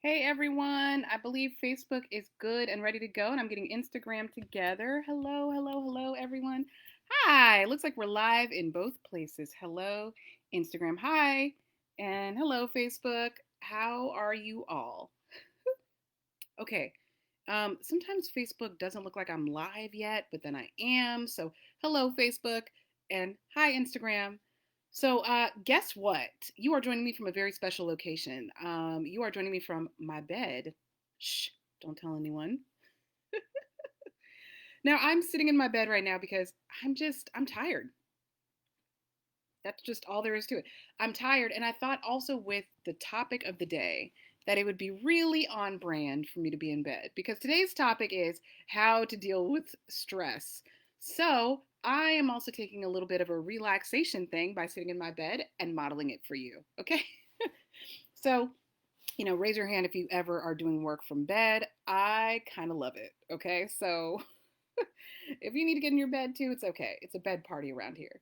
Hey everyone, I believe Facebook is good and ready to go, and I'm getting Instagram together. Hello, hello, hello, everyone. Hi, looks like we're live in both places. Hello, Instagram, hi, and hello, Facebook. How are you all? Okay, sometimes Facebook doesn't look like I'm live yet, but then I am. So, hello, Facebook, and hi, Instagram. So, guess what? You are joining me from a very special location. You are joining me from my bed. Shh, don't tell anyone. Now, I'm sitting in my bed right now because I'm tired. That's just all there is to it. I'm tired, and I thought also with the topic of the day that it would be really on brand for me to be in bed because today's topic is how to deal with stress. So, I am also taking a little bit of a relaxation thing by sitting in my bed and modeling it for you. Okay? So, raise your hand if you ever are doing work from bed. I kind of love it. Okay? So, if you need to get in your bed too, it's okay. It's a bed party around here.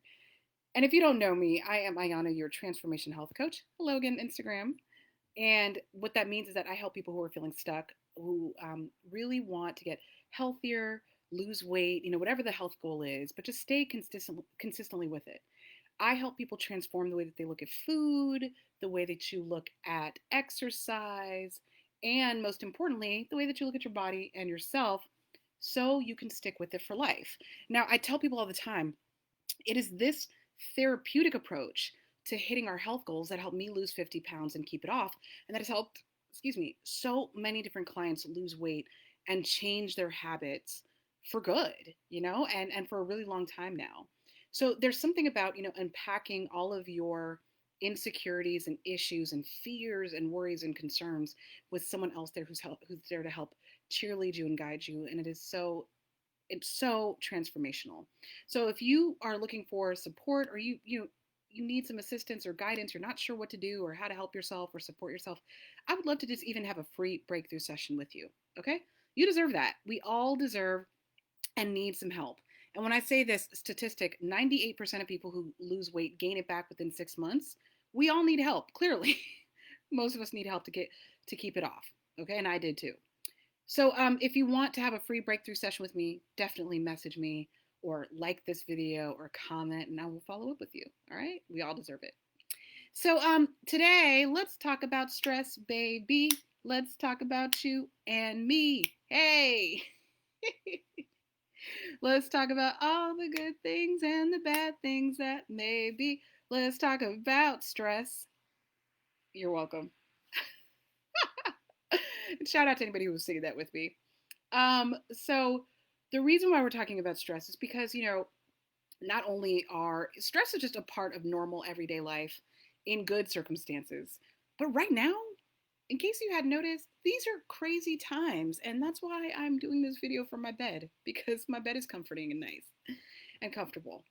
And if you don't know me, I am Ayana, your transformation health coach. Hello again, Instagram. And what that means is that I help people who are feeling stuck, who really want to get healthier, lose weight, whatever the health goal is, but just stay consistently with it. I help people transform the way that they look at food, the way that you look at exercise, and most importantly, the way that you look at your body and yourself so you can stick with it for life. Now, I tell people all the time, it is this therapeutic approach to hitting our health goals that helped me lose 50 pounds and keep it off. And that has helped, excuse me, so many different clients lose weight and change their habits for good, and for a really long time now. So there's something about, unpacking all of your insecurities and issues and fears and worries and concerns with someone else there who's there to help cheerlead you and guide you. And it's so transformational. So if you are looking for support or you need some assistance or guidance, you're not sure what to do or how to help yourself or support yourself, I would love to just even have a free breakthrough session with you. Okay? You deserve that. We all deserve and need some help. And when I say this statistic, 98% of people who lose weight gain it back within 6 months. We all need help, clearly. Most of us need help to keep it off. Okay? And I did too. So if you want to have a free breakthrough session with me, definitely message me or like this video or comment and I will follow up with you. All right? We all deserve it. So today, let's talk about stress, baby. Let's talk about you and me. Hey. Let's talk about all the good things and the bad things that may be. Let's talk about stress. You're welcome. Shout out to anybody who was singing that with me. So the reason why we're talking about stress is because, not only are stress is just a part of normal everyday life in good circumstances, but right now, in case you hadn't noticed, these are crazy times. And that's why I'm doing this video from my bed because my bed is comforting and nice and comfortable.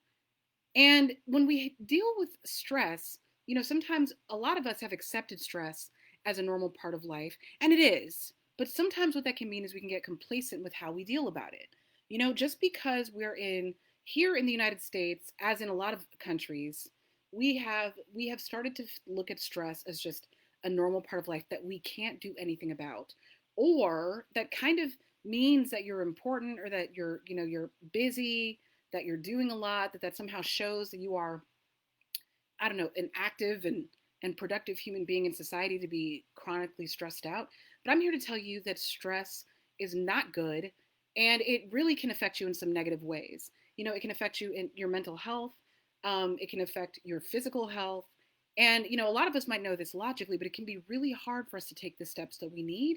And when we deal with stress, sometimes a lot of us have accepted stress as a normal part of life, and it is. But sometimes what that can mean is we can get complacent with how we deal about it. Just because we're here in the United States, as in a lot of countries, we have started to look at stress as just a normal part of life that we can't do anything about, or that kind of means that you're important or that you're busy, that you're doing a lot, that somehow shows that you are, I don't know, an active and productive human being in society to be chronically stressed out. But I'm here to tell you that stress is not good and it really can affect you in some negative ways. It can affect you in your mental health, it can affect your physical health. And, a lot of us might know this logically, but it can be really hard for us to take the steps that we need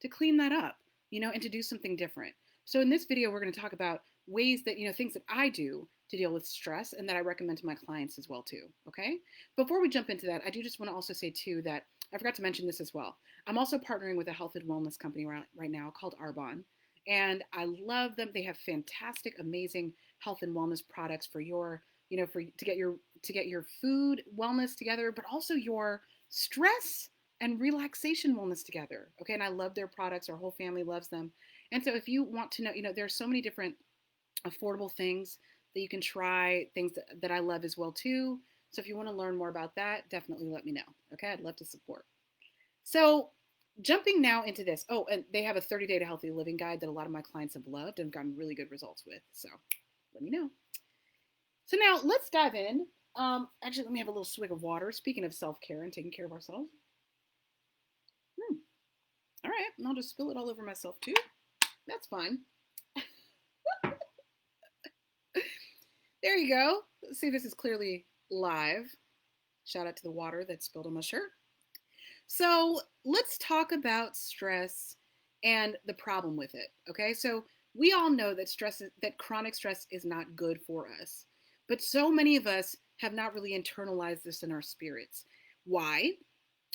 to clean that up, and to do something different. So in this video, we're going to talk about ways that, things that I do to deal with stress and that I recommend to my clients as well too, okay? Before we jump into that, I do just want to also say too that I forgot to mention this as well. I'm also partnering with a health and wellness company right now called Arbonne, and I love them. They have fantastic, amazing health and wellness products for your, for to get your food wellness together, but also your stress and relaxation wellness together. Okay, and I love their products. Our whole family loves them. And so if you want to know, there's so many different affordable things that you can try, things that I love as well too. So if you want to learn more about that, definitely let me know. Okay, I'd love to support. So Jumping now into this. Oh, and they have a 30-day to healthy living guide that a lot of my clients have loved and gotten really good results with. So let me know. So now let's dive in. Actually, let me have a little swig of water. Speaking of self care and taking care of ourselves. Hmm. All right, and I'll just spill it all over myself too. That's fine. There you go. Let's see, this is clearly live. Shout out to the water that spilled on my shirt. So let's talk about stress and the problem with it. Okay, so we all know that that chronic stress is not good for us, but so many of us have not really internalized this in our spirits. Why?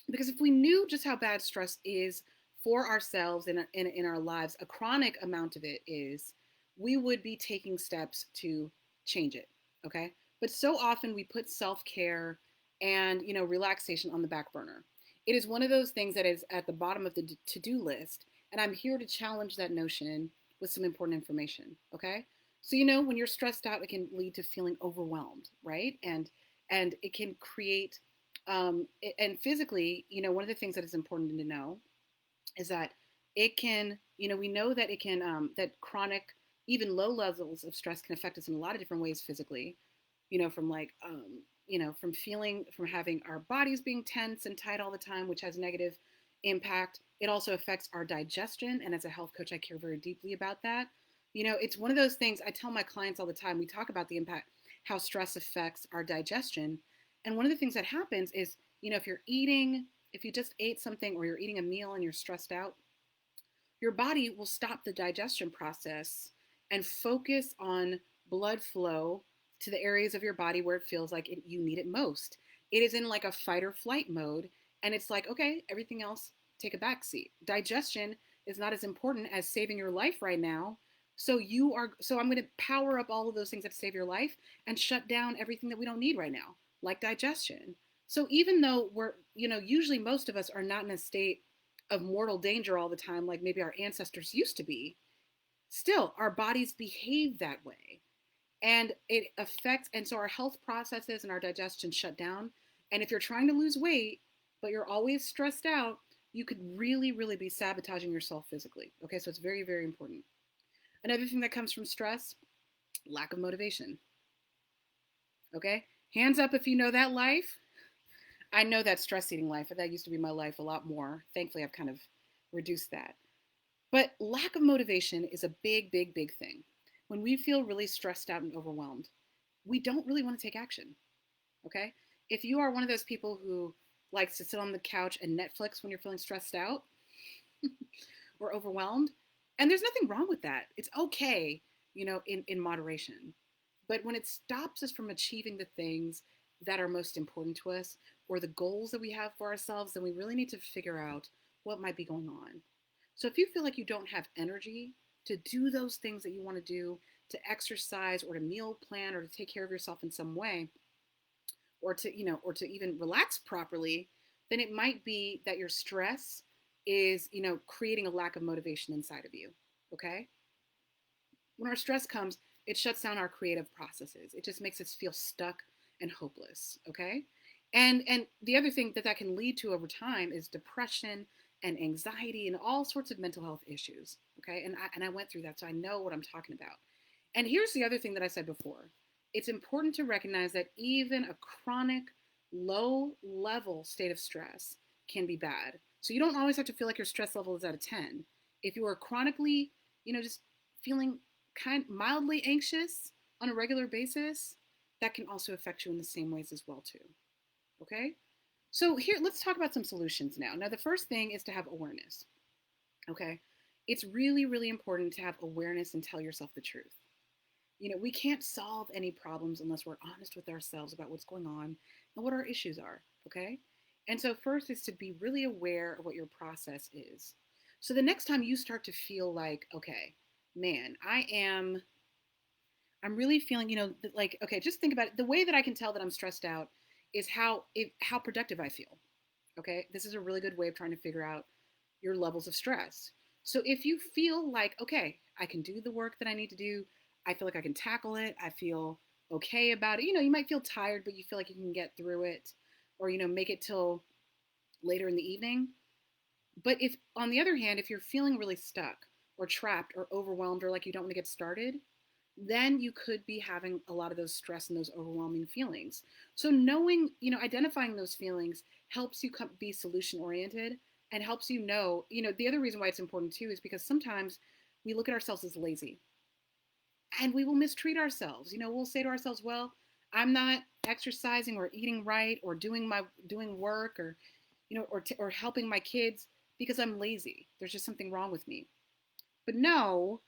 Because if we knew just how bad stress is for ourselves and in our lives, a chronic amount of it is, we would be taking steps to change it. Okay. But so often we put self care and, relaxation on the back burner. It is one of those things that is at the bottom of the to do list. And I'm here to challenge that notion with some important information. Okay. So, when you're stressed out, it can lead to feeling overwhelmed, right? And it can create and physically, one of the things that is important to know is that it can, we know that it can, that chronic, even low levels of stress can affect us in a lot of different ways physically, from like, from having our bodies being tense and tight all the time, which has negative impact. It also affects our digestion. And as a health coach, I care very deeply about that. It's one of those things I tell my clients all the time. We talk about the impact, how stress affects our digestion. And one of the things that happens is, if you just ate something or you're eating a meal and you're stressed out, your body will stop the digestion process and focus on blood flow to the areas of your body where it feels like you need it most. It is in like a fight or flight mode. And it's like, okay, everything else, take a back seat. Digestion is not as important as saving your life right now. So I'm going to power up all of those things that save your life and shut down everything that we don't need right now, like digestion. So even though usually most of us are not in a state of mortal danger all the time, like maybe our ancestors used to be, still our bodies behave that way. And it affects, and so our health processes and our digestion shut down. And if you're trying to lose weight, but you're always stressed out, you could really, really be sabotaging yourself physically. Okay, so it's very, very important. Another thing that comes from stress, lack of motivation. Okay, hands up if you know that life. I know that stress eating life. That used to be my life a lot more. Thankfully, I've kind of reduced that. But lack of motivation is a big, big, big thing. When we feel really stressed out and overwhelmed, we don't really want to take action. Okay? If you are one of those people who likes to sit on the couch and Netflix when you're feeling stressed out or overwhelmed, and there's nothing wrong with that. It's okay, in moderation. But when it stops us from achieving the things that are most important to us or the goals that we have for ourselves, then we really need to figure out what might be going on. So if you feel like you don't have energy to do those things that you want to do, to exercise or to meal plan or to take care of yourself in some way, or to even relax properly, then it might be that your stress is, creating a lack of motivation inside of you. Okay? When our stress comes, it shuts down our creative processes. It just makes us feel stuck and hopeless. Okay? And the other thing that can lead to over time is depression and anxiety and all sorts of mental health issues. Okay? And I went through that, so I know what I'm talking about. And here's the other thing that I said before. It's important to recognize that even a chronic low level state of stress can be bad. So you don't always have to feel like your stress level is at a 10. If you are chronically, just feeling mildly anxious on a regular basis, that can also affect you in the same ways as well too. Okay? So here, let's talk about some solutions now. Now, the first thing is to have awareness. Okay? It's really, really important to have awareness and tell yourself the truth. We can't solve any problems unless we're honest with ourselves about what's going on and what our issues are. Okay? And so, first is to be really aware of what your process is. So, the next time you start to feel like, okay, man, I'm really feeling, like, okay, just think about it. The way that I can tell that I'm stressed out is how productive I feel. Okay? This is a really good way of trying to figure out your levels of stress. So if you feel like, okay, I can do the work that I need to do, I feel like I can tackle it, I feel okay about it. You might feel tired, but you feel like you can get through it or, make it till later in the evening. But if, on the other hand, if you're feeling really stuck or trapped or overwhelmed or like you don't want to get started, then you could be having a lot of those stress and those overwhelming feelings. So knowing, identifying those feelings helps you be solution oriented and helps the other reason why it's important too is because sometimes we look at ourselves as lazy and we will mistreat ourselves. We'll say to ourselves, well, I'm not exercising or eating right or doing work or or helping my kids because I'm lazy. There's just something wrong with me. But no,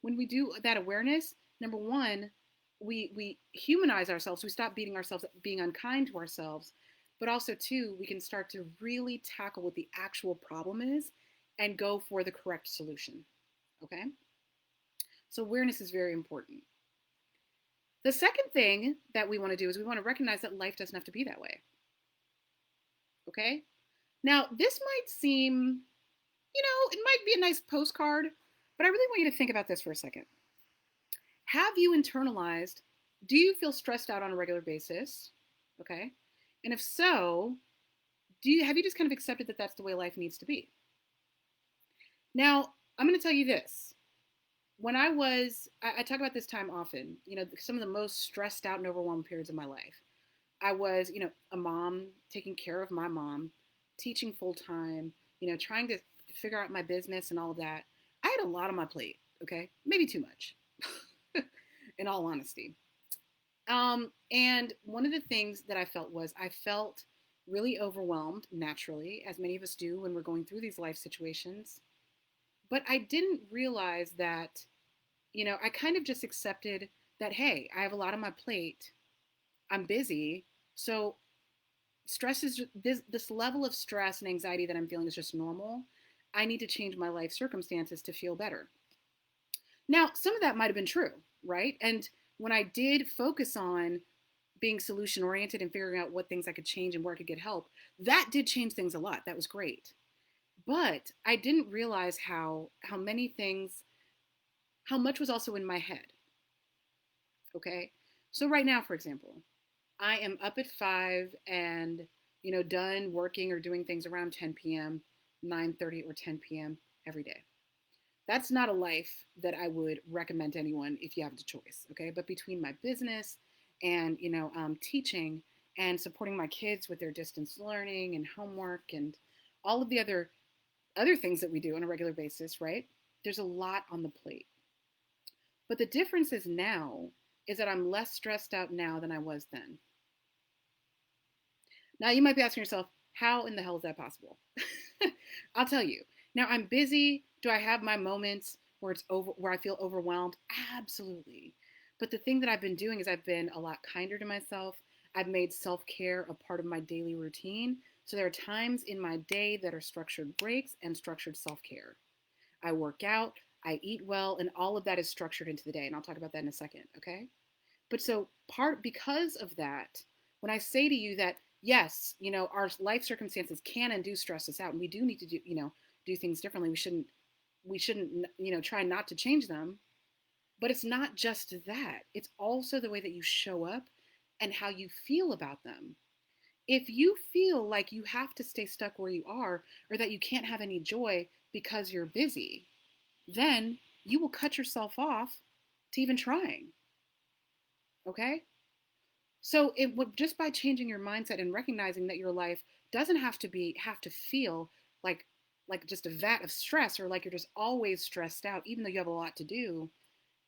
when we do that awareness, number one, we humanize ourselves. We stop beating ourselves, being unkind to ourselves. But also, two, we can start to really tackle what the actual problem is and go for the correct solution. Okay? So, awareness is very important. The second thing that we want to do is we want to recognize that life doesn't have to be that way. Okay? Now, this might seem, it might be a nice postcard, but I really want you to think about this for a second. Have you internalized? Do you feel stressed out on a regular basis? Okay. And if so, have you just kind of accepted that that's the way life needs to be? Now, I'm going to tell you this. When I talk about this time often, some of the most stressed out and overwhelmed periods of my life. I was, a mom, taking care of my mom, teaching full time, trying to figure out my business and all of that. I had a lot on my plate, okay? Maybe too much, in all honesty. And one of the things that I felt really overwhelmed naturally, as many of us do when we're going through these life situations. But I didn't realize that, I kind of just accepted that, hey, I have a lot on my plate. I'm busy. So stress is this level of stress and anxiety that I'm feeling is just normal. I need to change my life circumstances to feel better. Now, some of that might have been true, right? And when I did focus on being solution oriented and figuring out what things I could change and where I could get help, that did change things a lot. That was great. But I didn't realize how many things, how much was also in my head. Okay. So right now, for example, I am up at 5 and done working or doing things around 10 p.m., 9:30 or 10 p.m. every day. That's not a life that I would recommend to anyone if you have the choice. Okay, but between my business and teaching and supporting my kids with their distance learning and homework and all of the other things that we do on a regular basis, right? There's a lot on the plate. But the difference is now is that I'm less stressed out now than I was then. Now you might be asking yourself, how in the hell is that possible? I'll tell you. Now I'm busy. Do I have my moments where I feel overwhelmed? Absolutely. But the thing that I've been doing is I've been a lot kinder to myself. I've made self-care a part of my daily routine. So there are times in my day that are structured breaks and structured self-care. I work out, I eat well, and all of that is structured into the day. And I'll talk about that in a second, okay? But so because of that, when I say to you that yes, our life circumstances can and do stress us out, and we do need to do things differently. We shouldn't try not to change them. But it's not just that. It's also the way that you show up and how you feel about them. If you feel like you have to stay stuck where you are or that you can't have any joy because you're busy, then you will cut yourself off to even trying. Okay? So it would just by changing your mindset and recognizing that your life doesn't have to feel like just a vat of stress or like you're just always stressed out, even though you have a lot to do,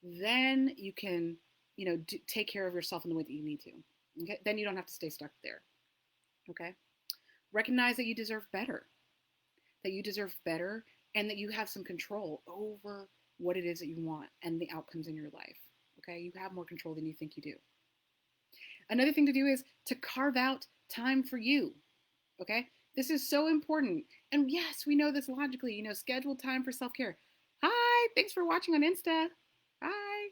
then you can, take care of yourself in the way that you need to. Okay, then you don't have to stay stuck there. Okay, recognize that you deserve better, and that you have some control over what it is that you want and the outcomes in your life. Okay, you have more control than you think you do. Another thing to do is to carve out time for you. Okay? This is so important. And yes, we know this logically, schedule time for self care. Hi, thanks for watching on Insta. Hi.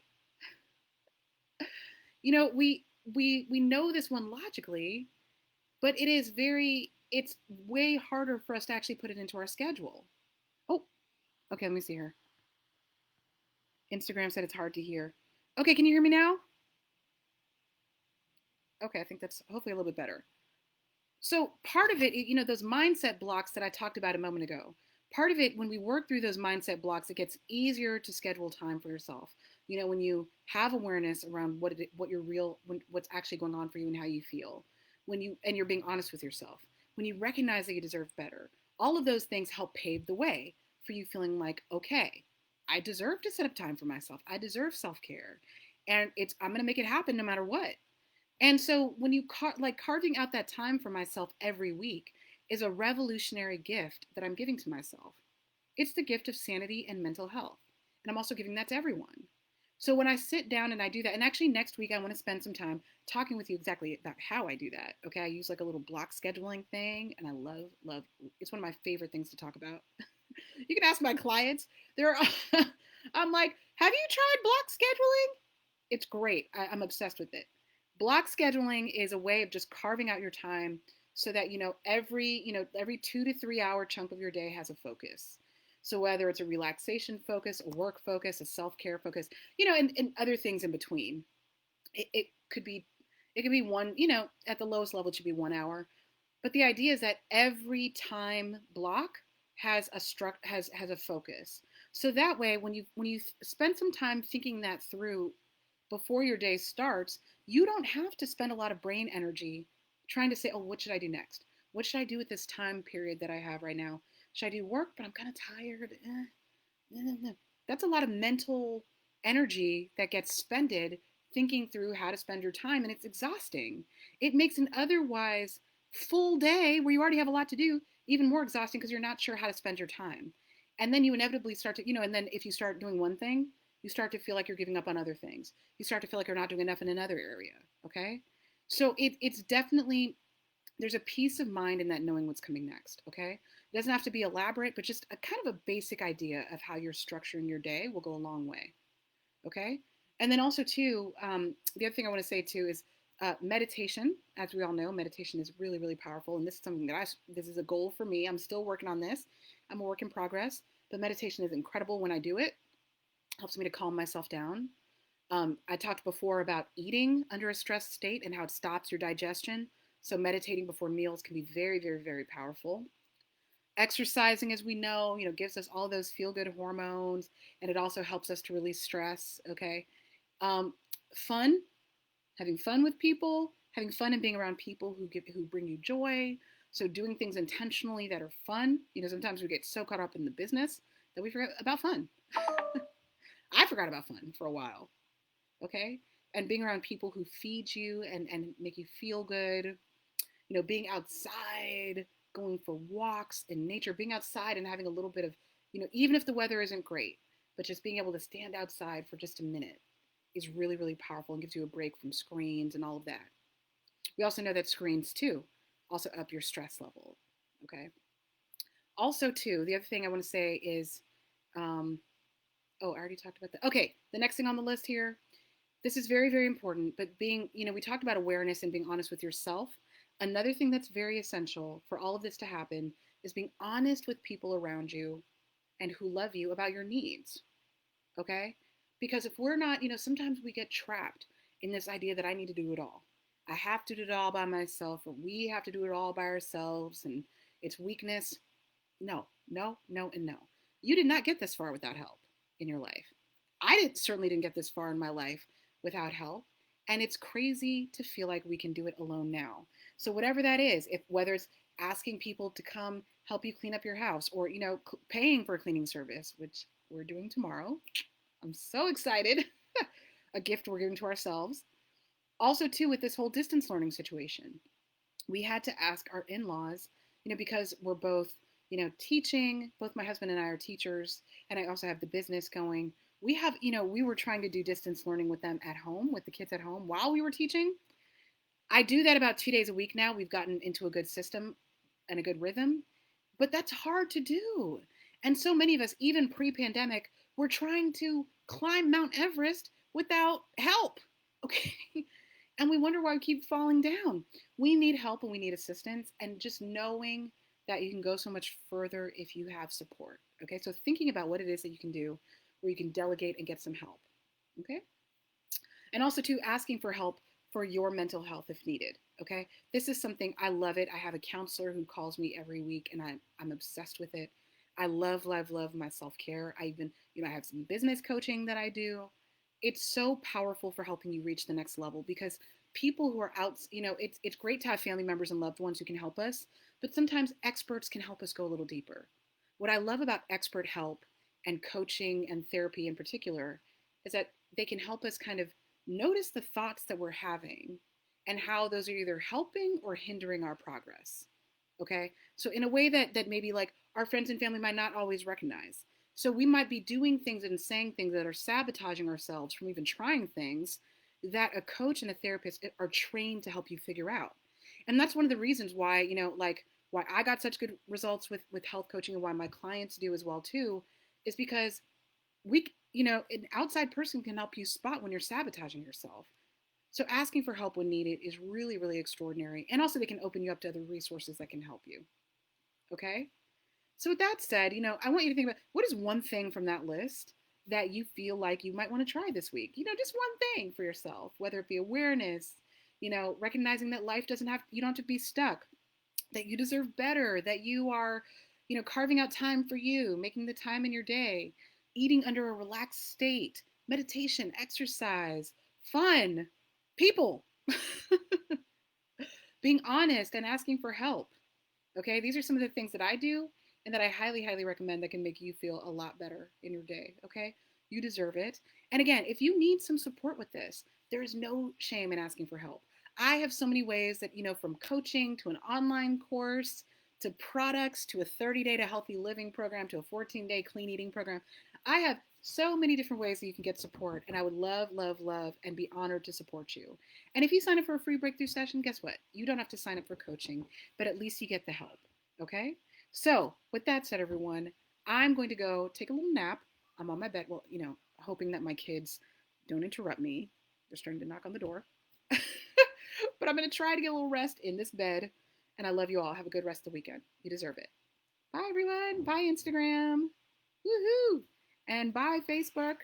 We know this one logically, but it's way harder for us to actually put it into our schedule. Oh, okay, let me see here. Instagram said it's hard to hear. Okay, can you hear me now? Okay, I think that's hopefully a little bit better. So part of it, those mindset blocks that I talked about a moment ago, part of it, when we work through those mindset blocks, it gets easier to schedule time for yourself. When you have awareness around what your real, what's actually going on for you and how you feel, and you're being honest with yourself, when you recognize that you deserve better, all of those things help pave the way for you feeling like, okay, I deserve to set up time for myself. I deserve self care, and I'm going to make it happen no matter what. And so when like carving out that time for myself every week is a revolutionary gift that I'm giving to myself. It's the gift of sanity and mental health. And I'm also giving that to everyone. So when I sit down and I do that, and actually next week I want to spend some time talking with you exactly about how I do that. Okay, I use like a little block scheduling thing, and I love. It's one of my favorite things to talk about. You can ask my clients. They're, I'm like, have you tried block scheduling? It's great. I'm obsessed with it. Block scheduling is a way of just carving out your time so that every 2 to 3 hour chunk of your day has a focus. So whether it's a relaxation focus, a work focus, a self care focus, and other things in between, it could be one. At the lowest level, it should be 1 hour. But the idea is that every time block has a focus. So that way, when you spend some time thinking that through before your day starts, you don't have to spend a lot of brain energy trying to say, oh, what should I do next? What should I do with this time period that I have right now? Should I do work, but I'm kind of tired? That's a lot of mental energy that gets spended thinking through how to spend your time, and it's exhausting. It makes an otherwise full day where you already have a lot to do even more exhausting because you're not sure how to spend your time. And then you inevitably start to, and then if you start doing one thing, you start to feel like you're giving up on other things. You start to feel like you're not doing enough in another area. Okay. So it's definitely, there's a peace of mind in that knowing what's coming next. Okay. It doesn't have to be elaborate, but just a kind of a basic idea of how you're structuring your day will go a long way. Okay. And then also, too, the other thing I want to say, too, is meditation. As we all know, meditation is really, really powerful. And this is something this is a goal for me. I'm still working on this. I'm a work in progress. But meditation is incredible when I do it. Helps me to calm myself down. I talked before about eating under a stressed state and how it stops your digestion. So meditating before meals can be very, very, very powerful. Exercising, as we know, gives us all those feel good hormones, and it also helps us to release stress. Okay. um, Fun, having fun with people, having fun and being around people who bring you joy. So doing things intentionally that are fun. Sometimes we get so caught up in the business that we forget about fun. I forgot about fun for a while. Okay. And being around people who feed you and make you feel good. Being outside, going for walks in nature, being outside and having a little bit of, even if the weather isn't great, but just being able to stand outside for just a minute is really, really powerful and gives you a break from screens and all of that. We also know that screens, too, also up your stress level. Okay. Also, too, the other thing I want to say is, um, oh, I already talked about that. Okay. The next thing on the list here, this is very, very important, but we talked about awareness and being honest with yourself. Another thing that's very essential for all of this to happen is being honest with people around you and who love you about your needs. Okay? Because if we're not, sometimes we get trapped in this idea that I need to do it all. I have to do it all by myself, or we have to do it all by ourselves, and it's weakness. No, no, no, and no. You did not get this far without help in your life. Certainly didn't get this far in my life without help. And it's crazy to feel like we can do it alone now. So whatever that is, if whether it's asking people to come help you clean up your house, or paying for a cleaning service, which we're doing tomorrow. I'm so excited. A gift we're giving to ourselves. Also, too, with this whole distance learning situation, we had to ask our in-laws, because we're both, teaching. Both my husband and I are teachers, and I also have the business going. We were trying to do distance learning with them at home, with the kids at home while we were teaching. I do that about 2 days a week now. We've gotten into a good system and a good rhythm, but that's hard to do. And so many of us, even pre-pandemic, were trying to climb Mount Everest without help. Okay. And we wonder why we keep falling down. We need help and we need assistance, and just knowing that you can go so much further if you have support. Okay. So thinking about what it is that you can do where you can delegate and get some help. Okay. And also, too, asking for help for your mental health if needed. Okay. This is something I love it. I have a counselor who calls me every week and I'm obsessed with it. I love, love, love my self care. I even, I have some business coaching that I do. It's so powerful for helping you reach the next level because people who are out, it's great to have family members and loved ones who can help us, but sometimes experts can help us go a little deeper. What I love about expert help and coaching and therapy in particular is that they can help us kind of notice the thoughts that we're having and how those are either helping or hindering our progress. Okay? So in a way that maybe like our friends and family might not always recognize. So we might be doing things and saying things that are sabotaging ourselves from even trying things that a coach and a therapist are trained to help you figure out. And that's one of the reasons why, like why I got such good results with health coaching and why my clients do as well too is because an outside person can help you spot when you're sabotaging yourself. So asking for help when needed is really, really extraordinary. And also they can open you up to other resources that can help you. Okay? So with that said, I want you to think about what is one thing from that list that you feel like you might want to try this week? Just one thing for yourself, whether it be awareness, recognizing that life doesn't have, you don't have to be stuck, that you deserve better, that you are, carving out time for you, making the time in your day, eating under a relaxed state, meditation, exercise, fun, people, being honest and asking for help. Okay, these are some of the things that I do and that I highly, highly recommend that can make you feel a lot better in your day. Okay, you deserve it. And again, if you need some support with this, there is no shame in asking for help. I have so many ways that, from coaching to an online course to products to a 30-day to healthy living program to a 14-day clean eating program. I have so many different ways that you can get support, and I would love, love, love, and be honored to support you. And if you sign up for a free breakthrough session, guess what? You don't have to sign up for coaching, but at least you get the help. Okay? So, with that said, everyone, I'm going to go take a little nap. I'm on my bed. Well, hoping that my kids don't interrupt me. They're starting to knock on the door. But I'm going to try to get a little rest in this bed. And I love you all. Have a good rest of the weekend. You deserve it. Bye, everyone. Bye, Instagram. Woohoo. And bye, Facebook.